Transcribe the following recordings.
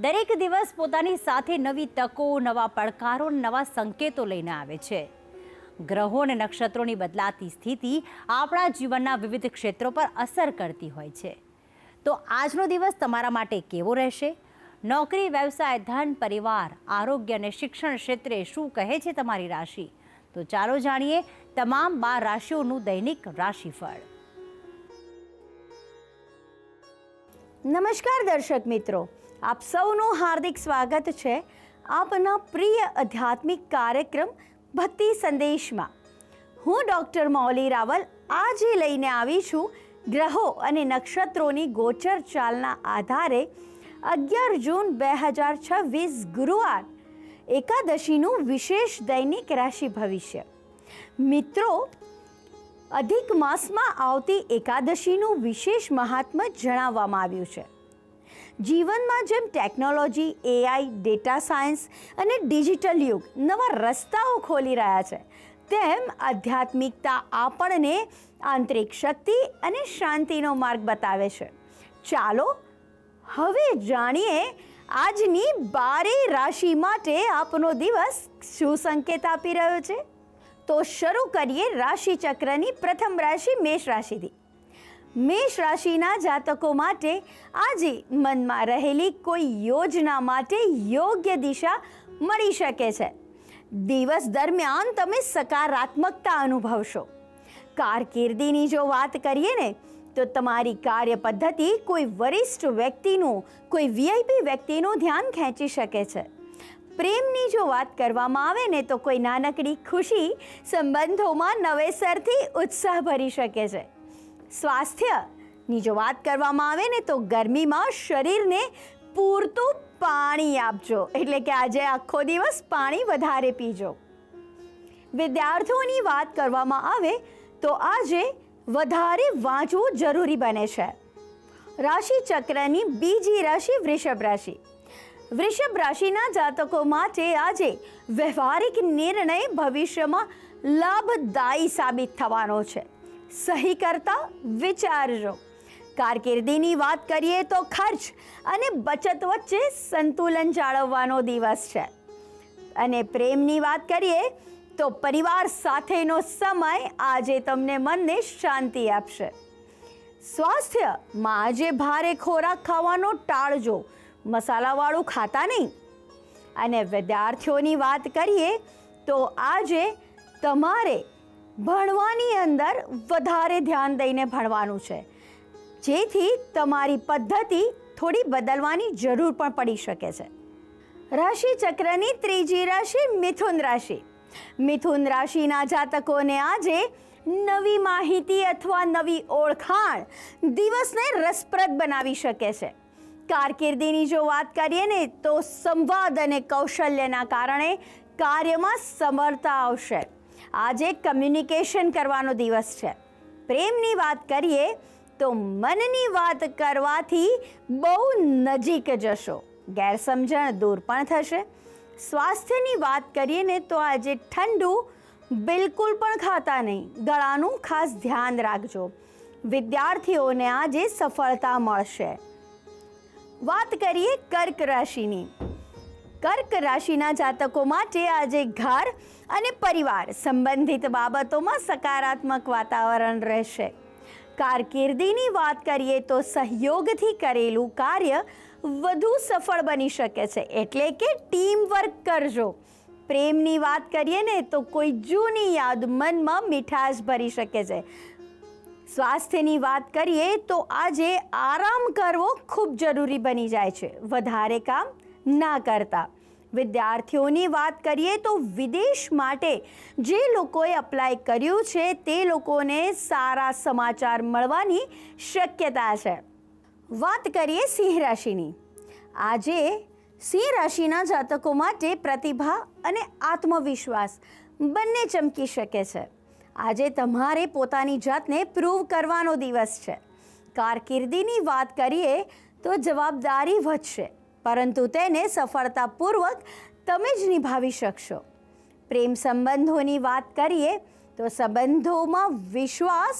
દરેક દિવસ પોતાની સાથે નવી તકો, નવા પડકારો, નવા સંકેતો લઈને આવે છે. ગ્રહો અને નક્ષત્રોની બદલાતી સ્થિતિ આપણા જીવનના વિવિધ ક્ષેત્રો પર અસર કરતી હોય છે. તો આજનો દિવસ તમારા માટે કેવો રહેશે? નોકરી, વ્યવસાય, ધન, પરિવાર, આરોગ્ય અને શિક્ષણ ક્ષેત્રે શું કહે છે તમારી રાશિ? તો ચાલો જાણીએ તમામ 12 રાશિઓનું દૈનિક રાશિફળ. નમસ્કાર દર્શક મિત્રો, આપ સૌનું હાર્દિક સ્વાગત છે આપના પ્રિય આધ્યાત્મિક કાર્યક્રમ ભક્તિ સંદેશમાં. હું ડૉક્ટર મૌલી રાવલ આજે લઈને આવી છું ગ્રહો અને નક્ષત્રોની ગોચર ચાલના આધારે 11 જૂન 2026 ગુરુવાર એકાદશીનું વિશેષ દૈનિક રાશિ ભવિષ્ય. મિત્રો, અધિક માસમાં આવતી એકાદશીનું વિશેષ મહાત્મ્ય જણાવવામાં આવ્યું છે. જીવનમાં જેમ ટેકનોલોજી, એઆઈ, ડેટા સાયન્સ અને ડિજિટલ યુગ નવા રસ્તાઓ ખોલી રહ્યા છે, તેમ આધ્યાત્મિકતા આપણને આંતરિક શક્તિ અને શાંતિનો માર્ગ બતાવે છે. ચાલો હવે જાણીએ આજની 12 રાશિ માટે આપનો દિવસ શું સંકેત આપી રહ્યો છે. તો શરૂ કરીએ રાશિ ચક્રની પ્રથમ રાશિ મેષ રાશિથી. મેષ રાશિના જાતકો માટે આજે મનમાં રહેલી કોઈ યોજના માટે યોગ્ય દિશા મળી શકે છે. દિવસ દરમિયાન તમે સકારાત્મકતા અનુભવશો. કારકિર્દીની જો વાત કરીએ ને તો તમારી કાર્ય પદ્ધતિ કોઈ વરિષ્ઠ વ્યક્તિનું, કોઈ વીઆઈપી વ્યક્તિનું ધ્યાન ખેંચી શકે છે. પ્રેમની જો વાત કરવામાં આવે ને તો કોઈ નાનકડી ખુશી સંબંધોમાં નવેસરથી ઉત્સાહ ભરી શકે છે. સ્વાસ્થ્યની જો વાત કરવામાં આવે ને તો ગરમીમાં શરીરને પૂરતું પાણી આપજો, એટલે કે આજે આખો દિવસ પાણી વધારે પીજો. વિદ્યાર્થીઓની વાત કરવામાં આવે તો આજે વધારે વાંચવું જરૂરી બને છે. રાશિ ચક્રની બીજી રાશિ વૃષભ રાશિ. વૃષભ રાશિના જાતકો માટે આજે વ્યવહારિક નિર્ણય ભવિષ્યમાં લાભદાયી સાબિત થવાનો છે. સહી કરતા વિચારજો. કારકિર્દીની વાત કરીએ તો ખર્ચ અને બચત વચ્ચે સંતુલન જાળવવાનો દિવસ છે. અને પ્રેમની વાત કરીએ તો પરિવાર સાથેનો સમય આજે તમને મનને શાંતિ આપશે. સ્વાસ્થ્યમાં આજે ભારે ખોરાક ખાવાનો ટાળજો, મસાલાવાળું ખાતા નહીં. અને વિદ્યાર્થીઓની વાત કરીએ તો આજે તમારે ભણવાની અંદર વધારે ધ્યાન દઈને ભણવાનું છે, જેથી તમારી પદ્ધતિ થોડી બદલવાની જરૂર પણ પડી શકે છે. રાશિ ચક્રની ત્રીજી રાશિ મિથુન રાશિ. મિથુન રાશિના જાતકોને આજે નવી માહિતી અથવા નવી ઓળખાણ દિવસને રસપ્રદ બનાવી શકે છે. કારકિર્દીની જો વાત કરીએ ને તો સંવાદ અને કૌશલ્યના કારણે કાર્યમાં સમર્થતા આવશે. આજે કમ્યુનિકેશન કરવાનો દિવસ છે. પ્રેમની વાત કરીએ તો મનની વાત કરવાથી બહુ નજીક જશો, ગેરસમજણ દૂર પણ થશે. સ્વાસ્થ્યની વાત કરીએ ને તો આજે ઠંડુ બિલકુલ પણ ખાતા નહીં, ગળાનું ખાસ ધ્યાન રાખજો. વિદ્યાર્થીઓને આજે સફળતા મળશે. વાત કરીએ કર્ક રાશિની. કર્ક રાશિના જાતકો માટે આજે ઘર અને પરિવાર સંબંધિત બાબતોમાં સકારાત્મક વાતાવરણ રહેશે. કારકિર્દીની વાત કરીએ તો સહયોગથી કરેલું કાર્ય વધુ સફળ બની શકે છે, એટલે કે ટીમ વર્ક કરજો. પ્રેમની વાત કરીએ ને તો કોઈ જૂની યાદ મનમાં મીઠાશ ભરી શકે છે. સ્વાસ્થ્યની વાત કરીએ તો આજે આરામ કરવો ખૂબ જરૂરી બની જાય છે, વધારે કામ ના કરતા. વિદ્યાર્થીઓની વાત કરીએ તો વિદેશ માટે જે લોકોએ અપ્લાય કર્યું છે તે લોકોને સારા સમાચાર મળવાની શક્યતા છે. વાત કરીએ સિંહ રાશિની. આજે સિંહ રાશિના જાતકો માટે પ્રતિભા અને આત્મવિશ્વાસ બંને ચમકી શકે છે. આજે તમારે પોતાની જાતને પ્રૂવ કરવાનો દિવસ છે. કારકિર્દીની વાત કરીએ તો જવાબદારી વધશે, પરંતુ તેને સફળતાપૂર્વક તમે જ નિભાવી શકશો. પ્રેમ સંબંધોની વાત કરીએ તો સંબંધોમાં વિશ્વાસ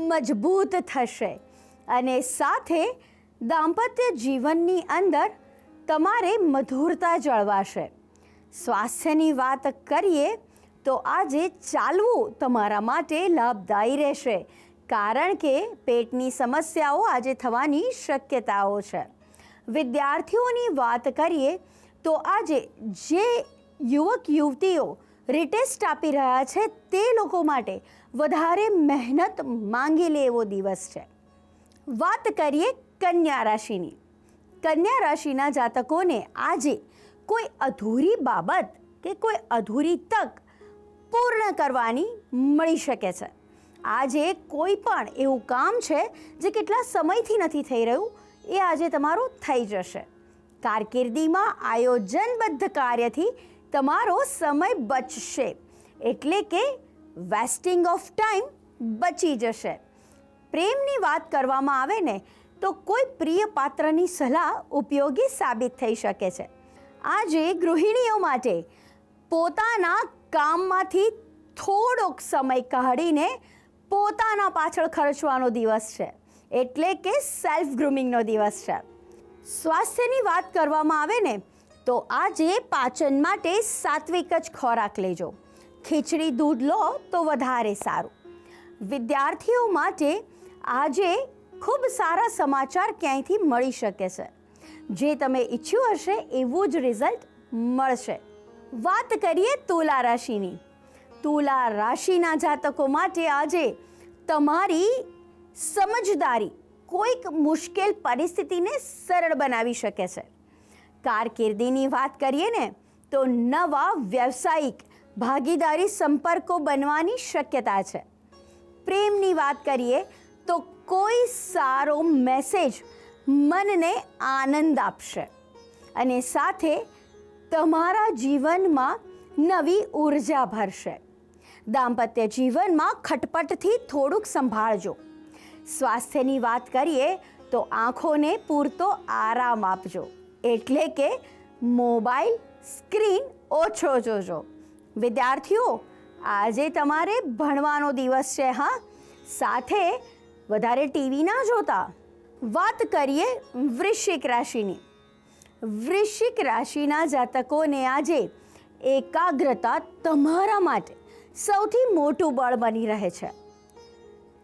મજબૂત થશે અને સાથે દાંપત્ય જીવનની અંદર તમારે મધુરતા જળવાશે. સ્વાસ્થ્યની વાત કરીએ તો આજે ચાલવું તમારા માટે લાભદાયી રહેશે, કારણ કે પેટની સમસ્યાઓ આજે થવાની શક્યતાઓ છે. વિદ્યાર્થીઓની વાત કરીએ તો આજે જે યુવક યુવતીઓ રિટેસ્ટ આપી રહ્યા છે તે લોકો માટે વધારે મહેનત માંગી લે એવો દિવસ છે. વાત કરીએ કન્યા રાશિની. કન્યા રાશિના જાતકોને આજે કોઈ અધૂરી બાબત કે કોઈ અધૂરી તક પૂર્ણ કરવાની મળી શકે છે. આજે કોઈ પણ એવું કામ છે જે કેટલા સમયથી નથી થઈ રહ્યું, એ આજે તમારું થઈ જશે. કારકિર્દીમાં આયોજનબદ્ધ કાર્યથી તમારો સમય બચશે, એટલે કે વેસ્ટિંગ ઓફ ટાઈમ બચી જશે. પ્રેમની વાત કરવામાં આવે ને તો કોઈ પ્રિય પાત્રની સલાહ ઉપયોગી સાબિત થઈ શકે છે. આજે ગૃહિણીઓ માટે પોતાના કામમાંથી થોડોક સમય કાઢીને પોતાના પાછળ ખર્ચવાનો દિવસ છે, એટલે કે સેલ્ફ ગ્રૂમિંગનો દિવસ છે. સ્વાસ્થ્યની વાત કરવામાં આવે ને તો આજે પાચન માટે સાત્વિક જ ખોરાક લેજો. ખીચડી દૂધ લો તો વધારે સારું. વિદ્યાર્થીઓ માટે આજે ખૂબ સારા સમાચાર ક્યાંયથી મળી શકે છે. જે તમે ઈચ્છ્યું હશે એવું જ રિઝલ્ટ મળશે. વાત કરીએ તુલા રાશિની. તુલા રાશિના જાતકો માટે આજે તમારી સમજદારી કોઈક મુશ્કેલ પરિસ્થિતિને સરળ બનાવી શકે છે. કારકિર્દીની વાત કરીએ ને તો નવા વ્યવસાયિક ભાગીદારી સંપર્કો બનવાની શક્યતા છે. પ્રેમની વાત કરીએ તો કોઈ સારો મેસેજ મનને આનંદ આપશે અને સાથે તમારા જીવનમાં નવી ઉર્જા ભરશે. દાંપત્ય જીવનમાં ખટપટથી થોડુંક સંભાળજો. સ્વાસ્થ્યની વાત કરીએ તો આંખોને પૂરતો આરામ આપજો, એટલે કે મોબાઈલ સ્ક્રીન ઓછો જોજો. વિદ્યાર્થીઓ, આજે તમારે ભણવાનો દિવસ છે. સાથે વધારે ટીવી ના જોતા. વાત કરીએ વૃશ્ચિક રાશિની. વૃશ્ચિક રાશિના જાતકોને આજે એકાગ્રતા તમારા માટે સૌથી મોટું બળ બની રહે છે.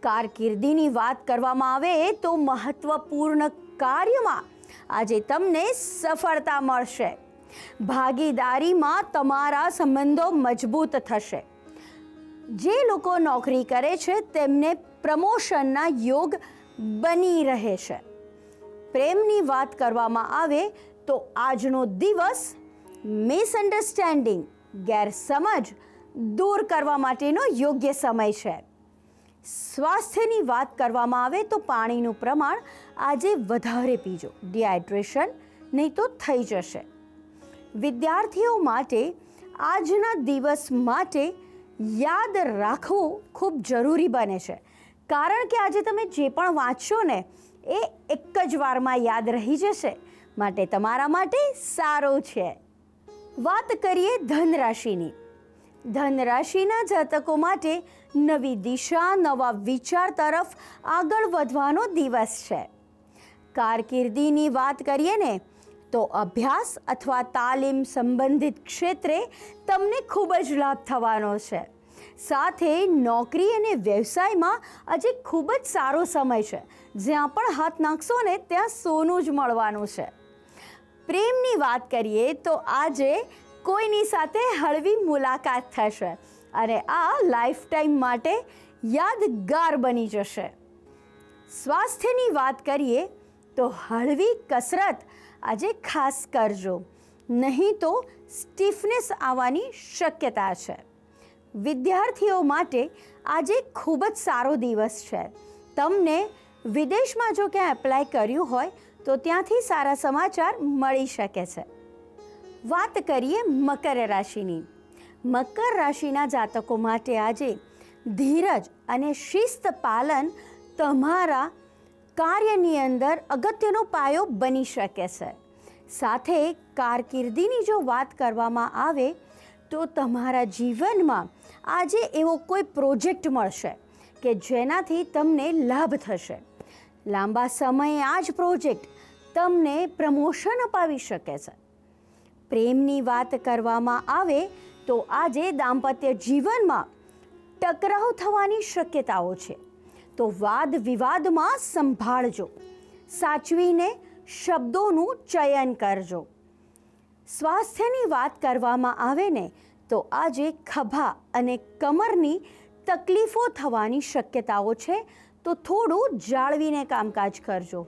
કારકિર્દીની વાત કરવામાં આવે તો મહત્વપૂર્ણ કાર્યમાં આજે તમને સફળતા મળશે. ભાગીદારીમાં તમારા સંબંધો મજબૂત થશે. જે લોકો નોકરી કરે છે તેમને પ્રમોશનના યોગ બની રહે છે. પ્રેમની વાત કરવામાં આવે તો આજનો દિવસ મિસઅન્ડરસ્ટેન્ડિંગ, ગેરસમજ દૂર કરવા માટેનો યોગ્ય સમય છે. સ્વાસ્થ્યની વાત કરવામાં આવે તો પાણીનું પ્રમાણ આજે વધારે પીજો. ડિહાઇડ્રેશન નહીં તો થઈ જશે. વિદ્યાર્થીઓ માટે આજના દિવસ માટે યાદ રાખવું ખૂબ જરૂરી બને છે, કારણ કે આજે તમે જે પણ વાંચશો ને એ એક જ વારમાં યાદ રહી જશે, માટે તમારા માટે સારું છે. વાત કરીએ ધન રાશિની. ધન રાશિના જાતકો માટે નવી દિશા, નવા વિચાર તરફ આગળ વધવાનો દિવસ છે. કારકિર્દીની વાત કરીએ ને તો અભ્યાસ અથવા તાલીમ સંબંધિત ક્ષેત્રે તમને ખૂબ જ લાભ થવાનો છે. સાથે નોકરી અને વ્યવસાયમાં આજે ખૂબ જ સારો સમય છે. જ્યાં પણ હાથ નાખશો ને ત્યાં સોનું જ મળવાનું છે. પ્રેમની વાત કરીએ તો આજે કોઈની સાથે હળવી મુલાકાત થશે અને આ લાઈફ ટાઈમ માટે યાદગાર બની જશે. સ્વાસ્થ્યની વાત કરીએ તો હળવી કસરત આજે ખાસ કરજો, નહીં તો સ્ટીફનેસ આવવાની શક્યતા છે. વિદ્યાર્થીઓ માટે આજે ખૂબ જ સારો દિવસ છે. તમને વિદેશમાં જો ક્યાં એપ્લાય કર્યું હોય તો ત્યાંથી સારા સમાચાર મળી શકે છે. વાત કરીએ મકર રાશિની. મકર રાશિના જાતકો માટે આજે ધીરજ અને શિસ્ત પાલન તમારા કાર્યની અંદર અગત્યનો પાયો બની શકે છે. સાથે કારકિર્દીની જો વાત કરવામાં આવે તો તમારા જીવનમાં આજે એવો કોઈ પ્રોજેક્ટ મળશે કે જેનાથી તમને લાભ થશે. લાંબા સમયે આ જ પ્રોજેક્ટ તમને પ્રમોશન અપાવી શકે છે. પ્રેમની વાત કરવામાં આવે તો આજે દાંપત્ય જીવનમાં ટકરાવ થવાની શક્યતાઓ છે, તો વાદ વિવાદમાં સંભાળજો. સાચવીને શબ્દોનું ચયન કરજો. સ્વાસ્થ્યની વાત કરવામાં આવે ને તો આજે ખભા અને કમરની તકલીફો થવાની શક્યતાઓ છે, તો થોડું જાળવીને કામકાજ કરજો.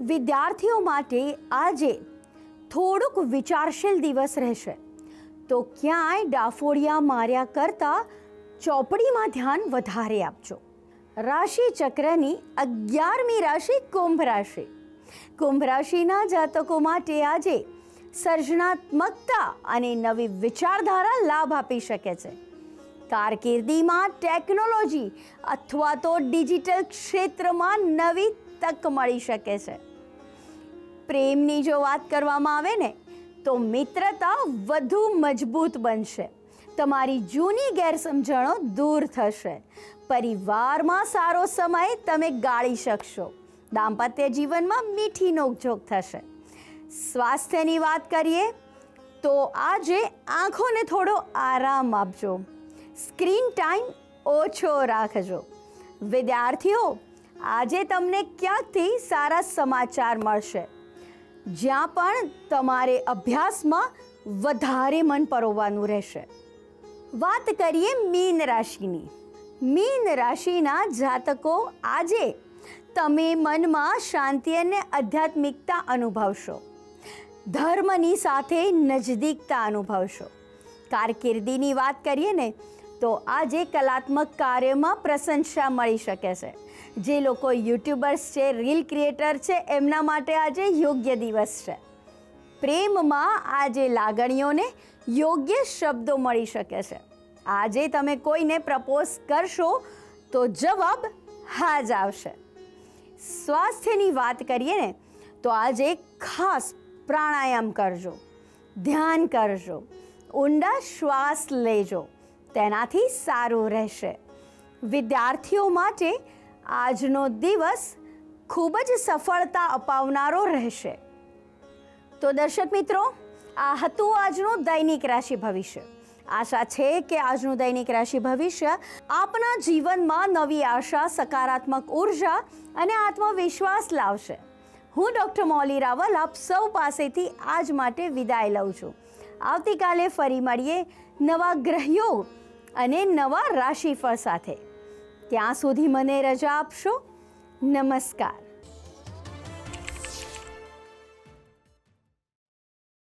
વિદ્યાર્થીઓ માટે આજે થોડુંક વિચારશીલ દિવસ રહેશે, તો ક્યાંય ડાફોડિયા માર્યા કરતાં ચોપડીમાં ધ્યાન વધારે આપજો. રાશિ ચક્રની 11મી રાશિ કુંભ રાશિ. કુંભ રાશિના જાતકો માટે આજે સર્જનાત્મકતા અને નવી વિચારધારા લાભ આપી શકે છે. કારકિર્દીમાં ટેકનોલોજી અથવા તો ડિજિટલ ક્ષેત્રમાં નવી તક મળી શકે છે. પ્રેમની જો વાત કરવામાં આવે ને તો મિત્રતા વધુ મજબૂત બનશે. તમારી જૂની ગેરસમજણો દૂર થશે. પરિવારમાં સારો સમય તમે ગાળી શકશો. દાંપત્ય જીવનમાં મીઠી નોકઝોક થશે. સ્વાસ્થ્યની વાત કરીએ તો આજે આંખોને થોડો આરામ આપજો. સ્ક્રીન ટાઈમ ઓછો રાખજો. વિદ્યાર્થીઓ, આજે તમને ક્યાંકથી સારા સમાચાર મળશે, જ્યાં પણ તમારે અભ્યાસમાં વધારે મન પરોવવાનું રહેશે. વાત કરીએ મીન રાશિની. મીન રાશિના જાતકો આજે તમે મનમાં શાંતિ અને આધ્યાત્મિકતા અનુભવશો. ધર્મની સાથે નજદીકતા અનુભવશો. કારકિર્દીની વાત કરીએ ને તો આજે કલાત્મક કાર્યમાં પ્રશંસા મળી શકે છે. જે લોકો યુટ્યુબર્સ છે, રીલ ક્રિએટર છે, એમના માટે આજે યોગ્ય દિવસ છે. પ્રેમમાં આજે લાગણીઓને યોગ્ય શબ્દો મળી શકે છે. આજે તમે કોઈને પ્રપોઝ કરશો તો જવાબ હા જ આવશે. સ્વાસ્થ્યની વાત કરીએ ને તો આજે ખાસ પ્રાણાયામ કરજો, ધ્યાન કરજો, ઊંડા શ્વાસ લેજો, તેનાથી સારું રહેશે. વિદ્યાર્થીઓ માટે આજનો દિવસ ખૂબ જ સફળતા અપાવનારો રહેશે. તો દર્શક મિત્રો, આ હતું આજનું દૈનિક રાશિ ભવિષ્ય. આશા છે કે આજનું દૈનિક રાશિ ભવિષ્ય આપના જીવનમાં નવી આશા, સકારાત્મક ઉર્જા અને આત્મવિશ્વાસ લાવશે. હું ડૉક્ટર મૌલી રાવલ આપ સૌ પાસેથી આજ માટે વિદાય લઉં છું. આવતીકાલે ફરી મળીએ નવા ગ્રહયોગ અને નવા રાશિફળ સાથે. ત્યાં સુધી મને રજા આપશો. નમસ્કાર.